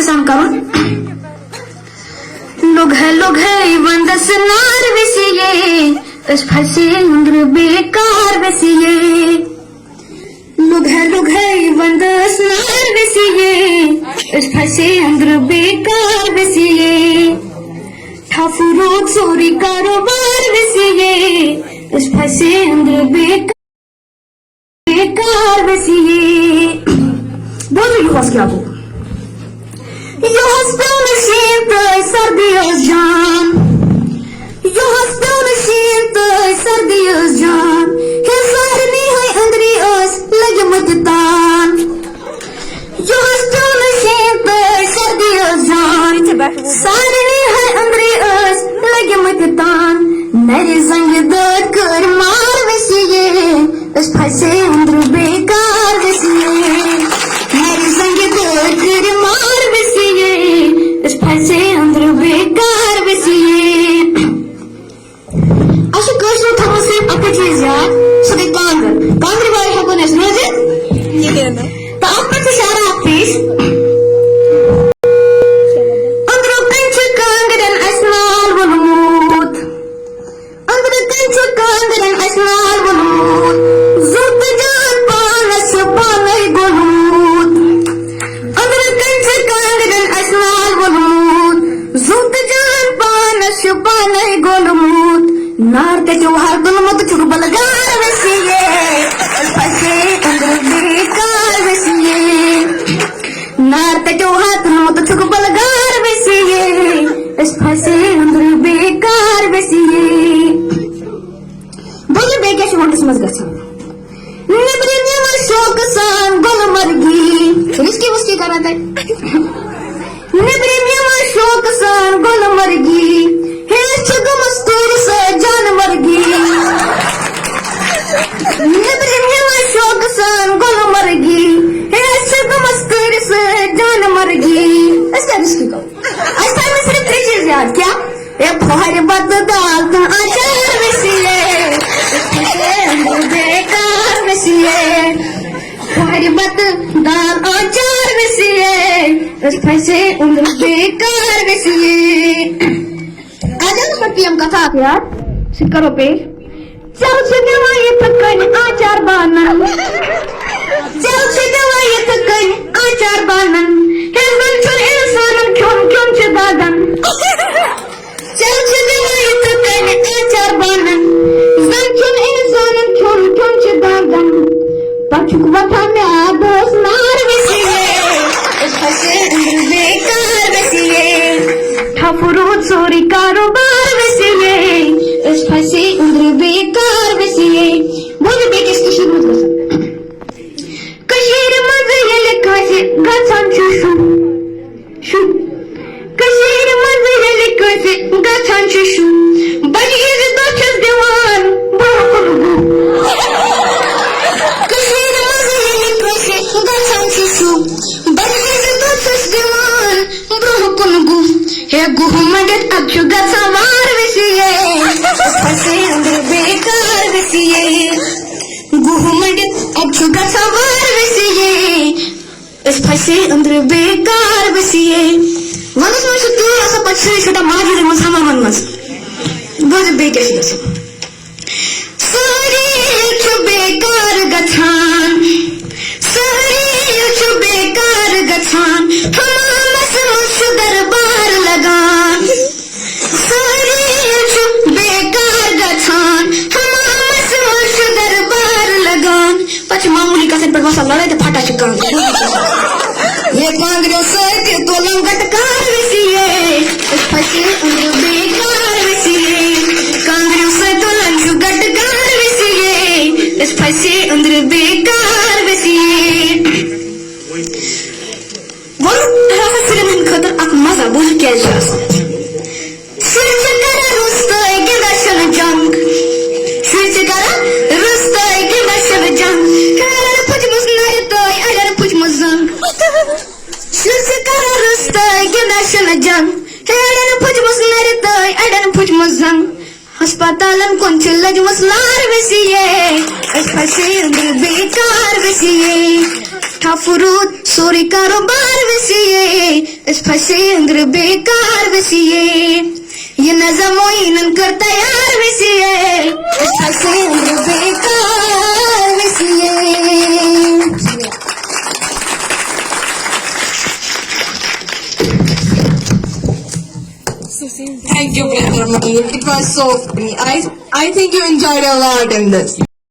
सान करो लोग है वंदस नार वसिए इस फंसे अंदर बेकार वसिए लोग है वंदस नार वसिए इस फंसे अंदर बेकार वसिए ठाफुरों चोरी कारोबार वसिए इस फंसे अंदर बेकार वसिए बोलो ये हौस क्या को ये हस्ता नशीब तो सर्दियों जान ये हस्ता नशीब तो सर्दियों जान है सारनी है अंदरी ओस लगे मतदान ये हस्ता नशीब तो सर्दियों जान सारनी है अंदरी ओस लगे मतदान मेरे संग दर्द कर मार वसिए इस फंसे अंदर बेकार वसिए मेरे संग दर्द कर मार वसिए इस फंसे अंदर बेकार वसिए अशु कशु थमो से अपने चीज यार सभी कांगर वाले हैं कौन ऐसे रोजे ये कहना तो आपने तो सारा पीस अंदर कंच कांगरन असनाल वलूत अंदर कंच कांगरन असनाल वलूत जुत जान पानस पानई गोलूत अंदर कंच कांगरन असनाल वलूत जुत जान पानस पानई गोलूत नार ते जोहार गुलमत चुर बलगार वसिए फंसे अंदर बेकार वसिए नार ते जोहार गुलमत चुर बलगार वसिए इस फंसे अंदर बेकार वसिए बोले बेके शुमंत समझ गया निबरी निम शोक सान गुलमर्गी इसकी उसकी करा था निबरी निम शोक सान गुलमर्गी हे छग मस्तूर से जानवरगी निबरी निम शोक सान गुलमर्गी हे छग मस्तूर से जानवरगी इसका इसकी को ऐसा में सिर्फ तीन चीज याद क्या ये फहर बद दाल का अचार वसिए बेकार वसिए फहर बद दाल अचार वसिए इस फंसे उम्र बेकार वसिए आज हम पीएम कथा यार सिक करो पे चल से दवाई तकन आचार बानन चल से दवाई तकन आचार बानन हेवन चल इंसान क्यों से दादन चल से दवाई तकन आचार बानन जन चल इंसान क्यों से दादन पछुक वथा में आदोस नार वसिए इस फंसे उम्र बेकार वसिए ठाफुरो चोरी कारोबार वसिए इस फंसे उम्र बेकार वसिए बोले बेटे इसकी शुरू कर कशीर मजे ये लिखा से गछन छुशु शु कशीर मजे ये लिखा से गछन छुशु बड़ी इज्जत दछस दीवान बाकुलगु कशीर मजे ये लिखा से गछन छुशु बड़ी इज्जत दछस दीवान बाकुलगु हे गुहु मगत अब जुगा सवार वसिए फंसे अंदर बेकार वसिए गुहु मगत अब जुगा सवार वसिए इस फंसे अंदर बेकार वसिए वनस में से तू ऐसा पछले छोटा माजी मस हम मनमस बोझ बेकार वसिए सारी छु बेकार गछान सारी छु बेकार गछान हम मस दरबार लगान सारी छु बेकार गछान हम मस दरबार लगान पछ मामूली का से पर मसा लड़े तो फटा चिका ये कांग्रेस के तो लंगटकार वसिए इस फंसे उम्र बेकार वसिए कांग्रेस तो लंगटकार वसिए इस फंसे उम्र बेकार वसिए बोल फिल्म इन खतर आप मजा बोल क्या जासा सिरचकरा रुस्तय के दर्शन जंग सिरचकरा रुस्तय के दर्शन जंग अगर कुछ मुस्नर तो अगर कुछ मुजंग सिरचकरा रुस्तय के दर्शन जंग अगर कुछ मुस्नर तो अगर कुछ मुजंग अस्पतालन कौन चिल्लज मसलार वसिए इस फंसे उम्र बेकार वसिए ठाफुरूद चोरी कारोबार वसीए इस फंसे अंदर बेकार वसीए ये नजम मोइनन कर तैयार वसीए इस फंसे अंदर बेकार वसीए Thank you, Brother Mahir. It was so funny. I think you enjoyed a lot in this.